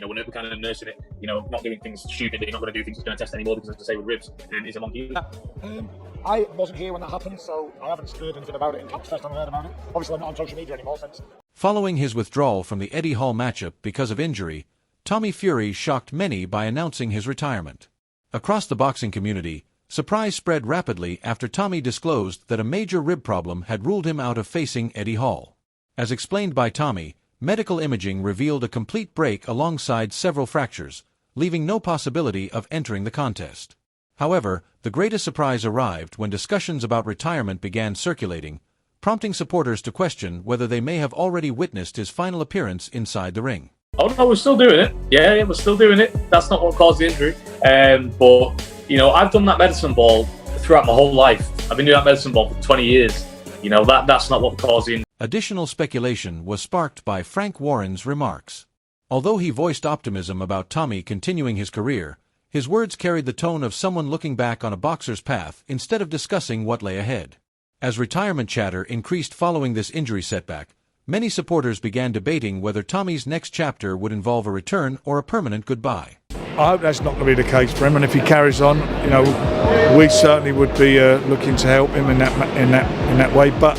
we're kind of nursing it, not doing things stupid, that you're not going to do things that's going to test anymore, because as I say with ribs, it's a long year. I wasn't here when that happened, so I haven't heard anything about it in camp. First time I heard about it. Obviously, I'm not on social media anymore since. Following his withdrawal from the Eddie Hall matchup because of injury, Tommy Fury shocked many by announcing his retirement. Across the boxing community, surprise spread rapidly after Tommy disclosed that a major rib problem had ruled him out of facing Eddie Hall. As explained by Tommy, medical imaging revealed a complete break alongside several fractures, leaving no possibility of entering the contest. However, the greatest surprise arrived when discussions about retirement began circulating, prompting supporters to question whether they may have already witnessed his final appearance inside the ring. Oh no, we're still doing it. Yeah, we're still doing it. That's not what caused the injury. But I've done that medicine ball throughout my whole life. I've been doing that medicine ball for 20 years. That's not what caused the injury. Additional speculation was sparked by Frank Warren's remarks. Although he voiced optimism about Tommy continuing his career, his words carried the tone of someone looking back on a boxer's path instead of discussing what lay ahead. As retirement chatter increased following this injury setback, many supporters began debating whether Tommy's next chapter would involve a return or a permanent goodbye. I hope that's not going to be the case for him, and if he carries on, we certainly would be looking to help him in that way. But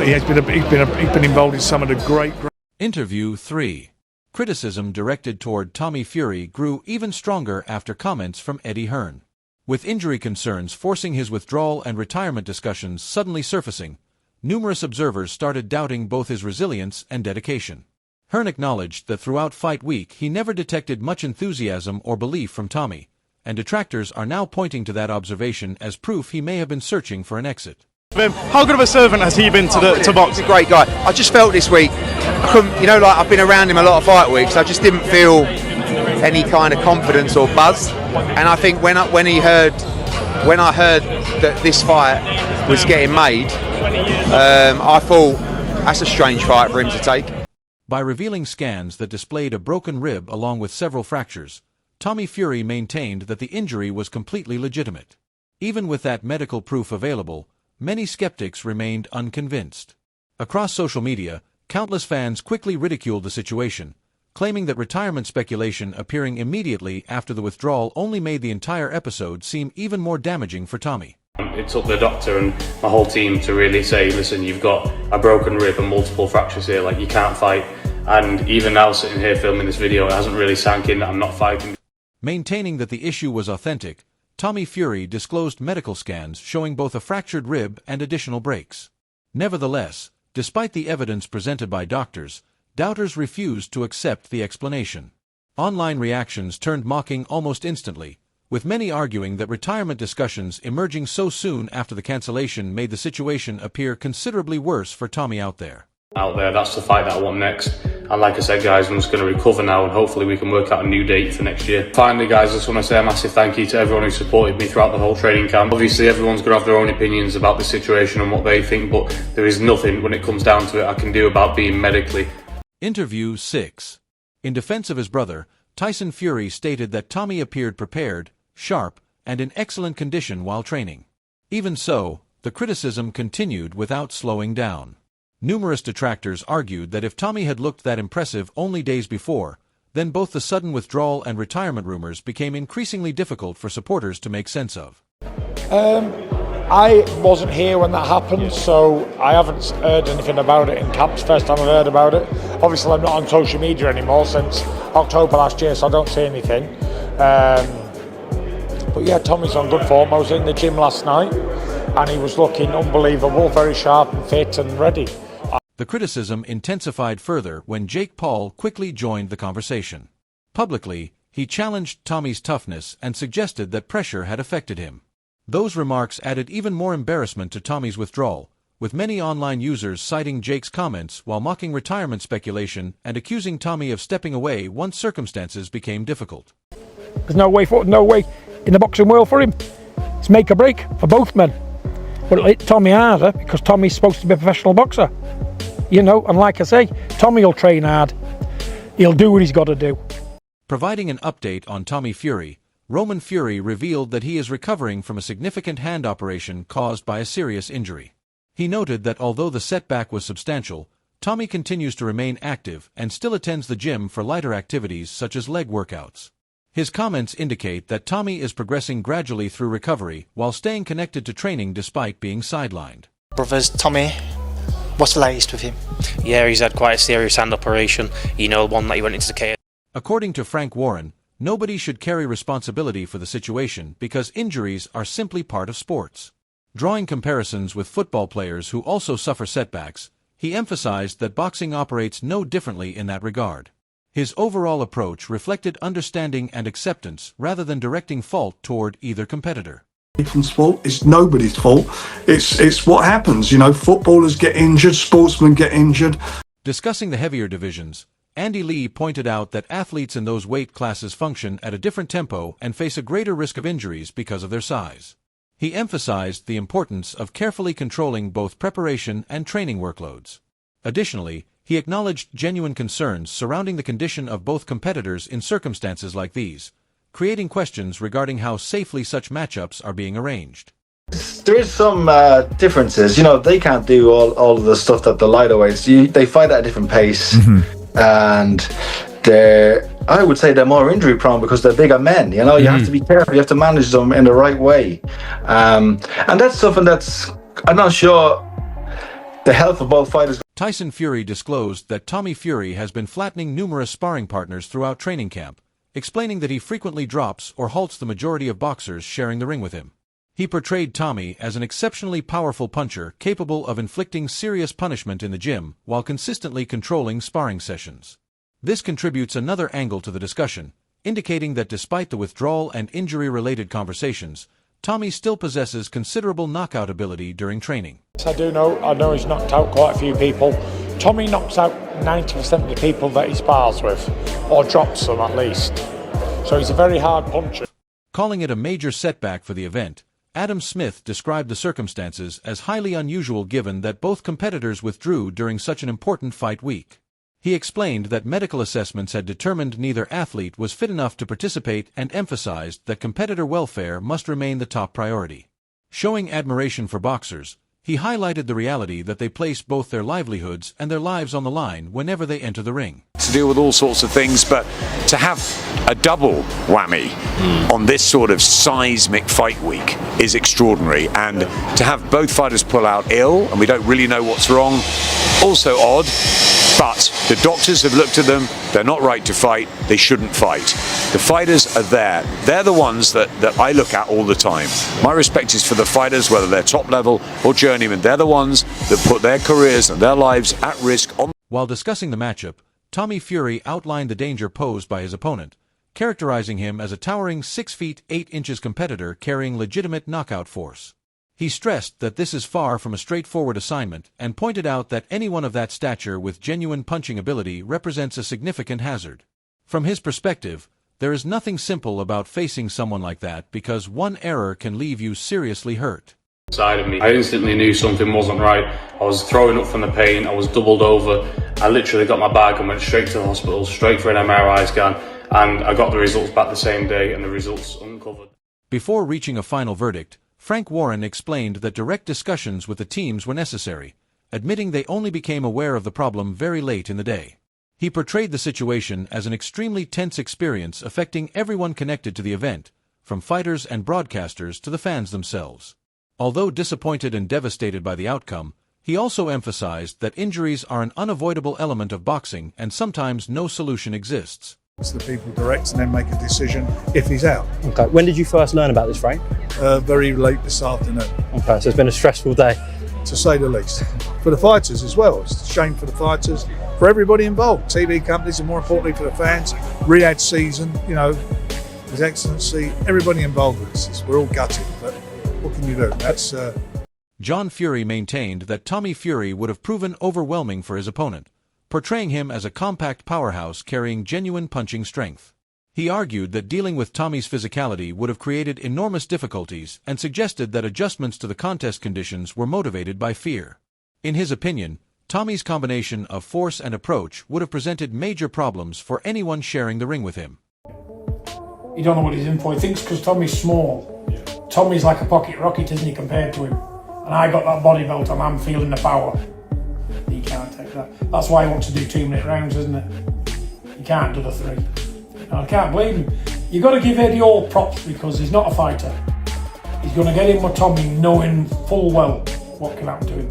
he's been involved in some of the great. Interview 3. Criticism directed toward Tommy Fury grew even stronger after comments from Eddie Hearn. With injury concerns forcing his withdrawal and retirement discussions suddenly surfacing, numerous observers started doubting both his resilience and dedication. Hearn acknowledged that throughout fight week he never detected much enthusiasm or belief from Tommy, and detractors are now pointing to that observation as proof he may have been searching for an exit. How good of a servant has he been to box? He's a great guy. I just felt this week, I couldn't, I've been around him a lot of fight weeks, I just didn't feel any kind of confidence or buzz. And I think when I heard that this fight was getting made, I thought that's a strange fight for him to take. By revealing scans that displayed a broken rib along with several fractures, Tommy Fury maintained that the injury was completely legitimate. Even with that medical proof available, many skeptics remained unconvinced. Across social media, countless fans quickly ridiculed the situation, claiming that retirement speculation appearing immediately after the withdrawal only made the entire episode seem even more damaging for Tommy. It took the doctor and my whole team to really say, listen, you've got a broken rib and multiple fractures here, you can't fight. And even now, sitting here filming this video, it hasn't really sank in that I'm not fighting. Maintaining that the issue was authentic, Tommy Fury disclosed medical scans showing both a fractured rib and additional breaks. Nevertheless, despite the evidence presented by doctors, doubters refused to accept the explanation. Online reactions turned mocking almost instantly, with many arguing that retirement discussions emerging so soon after the cancellation made the situation appear considerably worse for Tommy out there. That's the fight that I want next. And like I said, guys, I'm just going to recover now and hopefully we can work out a new date for next year. Finally, guys, I just want to say a massive thank you to everyone who supported me throughout the whole training camp. Obviously, everyone's going to have their own opinions about the situation and what they think, but there is nothing, when it comes down to it, I can do about being medically. Interview 6. In defense of his brother, Tyson Fury stated that Tommy appeared prepared, sharp, and in excellent condition while training. Even so, the criticism continued without slowing down. Numerous detractors argued that if Tommy had looked that impressive only days before, then both the sudden withdrawal and retirement rumors became increasingly difficult for supporters to make sense of. I wasn't here when that happened, so I haven't heard anything about it in camp. First time I've heard about it. Obviously, I'm not on social media anymore since October last year, so I don't see anything. But yeah, Tommy's on good form. I was in the gym last night, and he was looking unbelievable, very sharp and fit and ready. The criticism intensified further when Jake Paul quickly joined the conversation. Publicly, he challenged Tommy's toughness and suggested that pressure had affected him. Those remarks added even more embarrassment to Tommy's withdrawal, with many online users citing Jake's comments while mocking retirement speculation and accusing Tommy of stepping away once circumstances became difficult. There's no way in the boxing world for him. It's make or break for both men. But it'll hit Tommy harder because Tommy's supposed to be a professional boxer. And like I say, Tommy will train hard. He'll do what he's got to do. Providing an update on Tommy Fury, Roman Fury revealed that he is recovering from a significant hand operation caused by a serious injury. He noted that although the setback was substantial, Tommy continues to remain active and still attends the gym for lighter activities such as leg workouts. His comments indicate that Tommy is progressing gradually through recovery while staying connected to training despite being sidelined. Brothers, Tommy, what's the latest with him? Yeah, he's had quite a serious hand operation, one that he went into the case. According to Frank Warren, nobody should carry responsibility for the situation because injuries are simply part of sports. Drawing comparisons with football players who also suffer setbacks, he emphasized that boxing operates no differently in that regard. His overall approach reflected understanding and acceptance rather than directing fault toward either competitor. From sport, it's nobody's fault. It's what happens. Footballers get injured, sportsmen get injured. Discussing the heavier divisions, Andy Lee pointed out that athletes in those weight classes function at a different tempo and face a greater risk of injuries because of their size. He emphasized the importance of carefully controlling both preparation and training workloads. Additionally, he acknowledged genuine concerns surrounding the condition of both competitors in circumstances like these, creating questions regarding how safely such matchups are being arranged. There is some differences. They can't do all of the stuff that the lighter weights. They fight at a different pace, and I would say they're more injury prone because they're bigger men. You have to be careful. You have to manage them in the right way, and that's something that's, I'm not sure, the health of both fighters. Tyson Fury disclosed that Tommy Fury has been flattening numerous sparring partners throughout training camp, explaining that he frequently drops or halts the majority of boxers sharing the ring with him. He portrayed Tommy as an exceptionally powerful puncher capable of inflicting serious punishment in the gym while consistently controlling sparring sessions. This contributes another angle to the discussion, indicating that despite the withdrawal and injury-related conversations, Tommy still possesses considerable knockout ability during training. I know he's knocked out quite a few people. Tommy knocks out 90% of the people that he spars with, or drops them at least. So he's a very hard puncher. Calling it a major setback for the event, Adam Smith described the circumstances as highly unusual given that both competitors withdrew during such an important fight week. He explained that medical assessments had determined neither athlete was fit enough to participate and emphasized that competitor welfare must remain the top priority. Showing admiration for boxers, he highlighted the reality that they place both their livelihoods and their lives on the line whenever they enter the ring. To deal with all sorts of things, but to have a double whammy on this sort of seismic fight week is extraordinary, and to have both fighters pull out ill and we don't really know what's wrong, also odd. But the doctors have looked at them, they're not right to fight, they shouldn't fight. The fighters are there. They're the ones that I look at all the time. My respect is for the fighters, whether they're top level or journeymen. They're the ones that put their careers and their lives at risk. While discussing the matchup, Tommy Fury outlined the danger posed by his opponent, characterizing him as a towering 6 feet 8 inches competitor carrying legitimate knockout force. He stressed that this is far from a straightforward assignment and pointed out that anyone of that stature with genuine punching ability represents a significant hazard. From his perspective, there is nothing simple about facing someone like that because one error can leave you seriously hurt. Side of me, I instantly knew something wasn't right. I was throwing up from the pain, I was doubled over. I literally got my bag and went straight to the hospital, straight for an MRI scan, and I got the results back the same day and the results uncovered. Before reaching a final verdict, Frank Warren explained that direct discussions with the teams were necessary, admitting they only became aware of the problem very late in the day. He portrayed the situation as an extremely tense experience affecting everyone connected to the event, from fighters and broadcasters to the fans themselves. Although disappointed and devastated by the outcome, he also emphasized that injuries are an unavoidable element of boxing and sometimes no solution exists. It's the people direct and then make a decision if he's out. Okay, when did you first learn about this, Frank? Very late this afternoon. Okay, so it's been a stressful day. To say the least. For the fighters as well. It's a shame for the fighters, for everybody involved. TV companies and more importantly for the fans. Riyadh season, His Excellency, everybody involved with this. We're all gutted, but what can you do? That's. John Fury maintained that Tommy Fury would have proven overwhelming for his opponent, portraying him as a compact powerhouse carrying genuine punching strength. He argued that dealing with Tommy's physicality would have created enormous difficulties and suggested that adjustments to the contest conditions were motivated by fear. In his opinion, Tommy's combination of force and approach would have presented major problems for anyone sharing the ring with him. You don't know what he's in for. He thinks because Tommy's small. Tommy's like a pocket rocket, isn't he, compared to him? And I got that body belt and I'm feeling the power. He can't take it. That's why I want to do 2-minute rounds, isn't it? You can't do the 3. And I can't blame him. You've got to give Eddie Hall props because he's not a fighter. He's going to get in with Tommy knowing full well what can happen to him.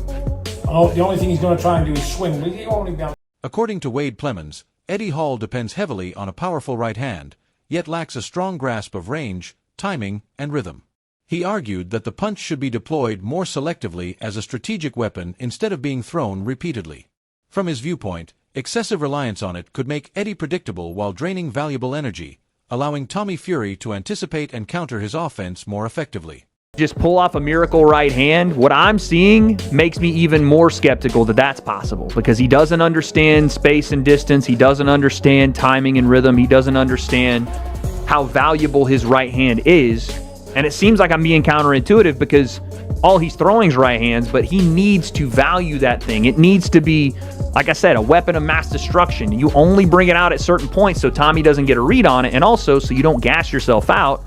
And the only thing he's going to try and do is swing. But he won't be. According to Wade Plemons, Eddie Hall depends heavily on a powerful right hand, yet lacks a strong grasp of range, timing, and rhythm. He argued that the punch should be deployed more selectively as a strategic weapon instead of being thrown repeatedly. From his viewpoint, excessive reliance on it could make Eddie predictable while draining valuable energy, allowing Tommy Fury to anticipate and counter his offense more effectively. Just pull off a miracle right hand. What I'm seeing makes me even more skeptical that that's possible because he doesn't understand space and distance. He doesn't understand timing and rhythm. He doesn't understand how valuable his right hand is. And it seems like I'm being counterintuitive because all he's throwing is right hands, but he needs to value that thing. It needs to be, like I said, a weapon of mass destruction. You only bring it out at certain points so Tommy doesn't get a read on it, and also so you don't gas yourself out.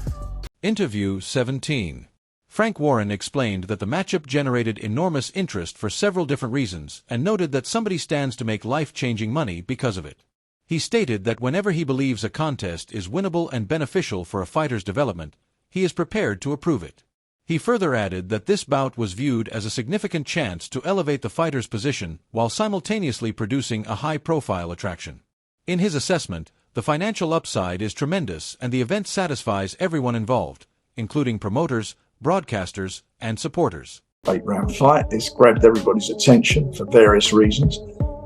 Interview 17. Frank Warren explained that the matchup generated enormous interest for several different reasons and noted that somebody stands to make life-changing money because of it. He stated that whenever he believes a contest is winnable and beneficial for a fighter's development, he is prepared to approve it. He further added that this bout was viewed as a significant chance to elevate the fighter's position while simultaneously producing a high-profile attraction. In his assessment, the financial upside is tremendous and the event satisfies everyone involved, including promoters, broadcasters, and supporters. 8-round fight. It's grabbed everybody's attention for various reasons.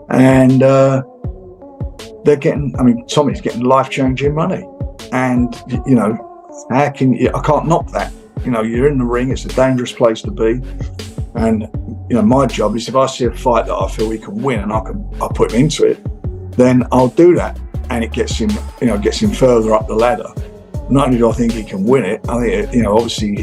And they're getting, Tommy's getting life-changing money. And, how can you, I can't knock that. You're in the ring, it's a dangerous place to be. And, my job is if I see a fight that I feel he can win and I'll put him into it, then I'll do that. And it gets him, gets him further up the ladder. Not only do I think he can win it, I think, obviously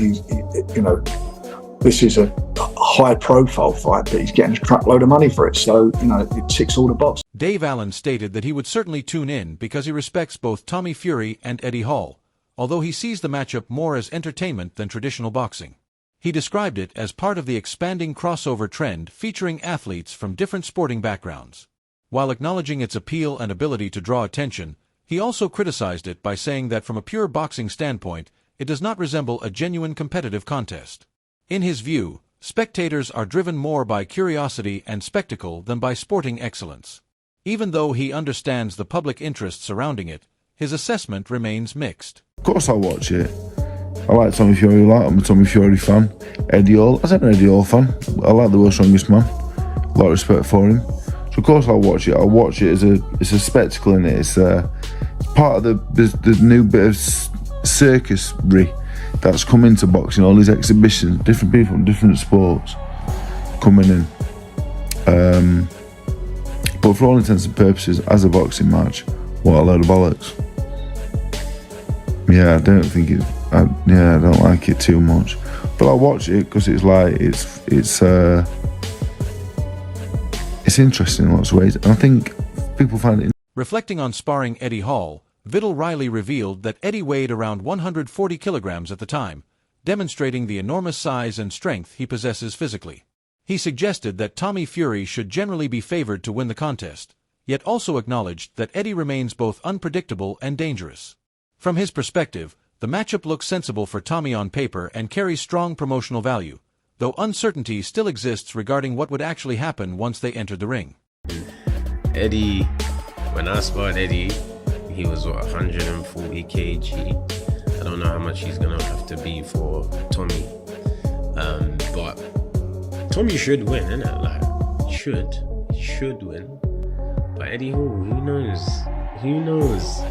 this is a high-profile fight, but he's getting a truckload of money for it. So, it ticks all the boxes. Dave Allen stated that he would certainly tune in because he respects both Tommy Fury and Eddie Hall, although he sees the matchup more as entertainment than traditional boxing. He described it as part of the expanding crossover trend featuring athletes from different sporting backgrounds. While acknowledging its appeal and ability to draw attention, he also criticized it by saying that from a pure boxing standpoint, it does not resemble a genuine competitive contest. In his view, spectators are driven more by curiosity and spectacle than by sporting excellence. Even though he understands the public interest surrounding it, his assessment remains mixed. Of course I'll watch it. I like Tommy Fury, I'm a Tommy Fury fan. Eddie Hall, I'm an Eddie Hall fan. I like the world's strongest man. A lot of respect for him. So of course I'll watch it. I'll watch it as it's a spectacle in it. It's part of the new bit of circusry that's come into boxing. All these exhibitions, different people from different sports coming in. But for all intents and purposes, as a boxing match, what a load of bollocks. Yeah, I don't think it. I don't like it too much, but I'll watch it because it's interesting in lots of ways, and I think people find it. Reflecting on sparring Eddie Hall, Vidal Riley revealed that Eddie weighed around 140 kilograms at the time, demonstrating the enormous size and strength he possesses physically. He suggested that Tommy Fury should generally be favored to win the contest, yet also acknowledged that Eddie remains both unpredictable and dangerous. From his perspective, the matchup looks sensible for Tommy on paper and carries strong promotional value, though uncertainty still exists regarding what would actually happen once they entered the ring. Eddie, when I sparred Eddie, he was 140 kg. I don't know how much he's gonna have to be for Tommy, but Tommy should win, innit? Like, he should win. But Eddie Hall, who knows?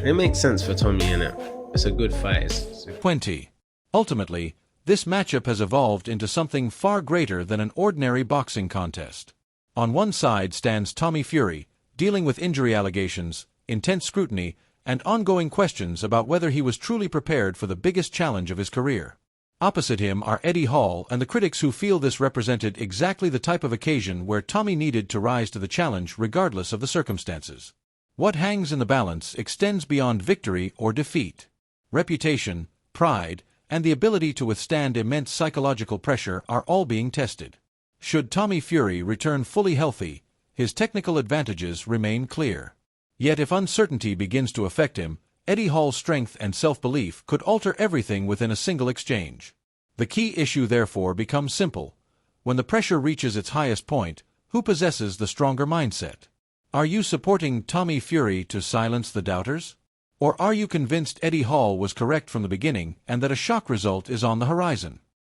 It makes sense for Tommy, innit? It's a good fight. 20. Ultimately, this matchup has evolved into something far greater than an ordinary boxing contest. On one side stands Tommy Fury, dealing with injury allegations, intense scrutiny, and ongoing questions about whether he was truly prepared for the biggest challenge of his career. Opposite him are Eddie Hall and the critics who feel this represented exactly the type of occasion where Tommy needed to rise to the challenge regardless of the circumstances. What hangs in the balance extends beyond victory or defeat. Reputation, pride, and the ability to withstand immense psychological pressure are all being tested. Should Tommy Fury return fully healthy, his technical advantages remain clear. Yet if uncertainty begins to affect him, Eddie Hall's strength and self-belief could alter everything within a single exchange. The key issue therefore becomes simple. When the pressure reaches its highest point, who possesses the stronger mindset? Are you supporting Tommy Fury to silence the doubters? Or are you convinced Eddie Hall was correct from the beginning and that a shock result is on the horizon?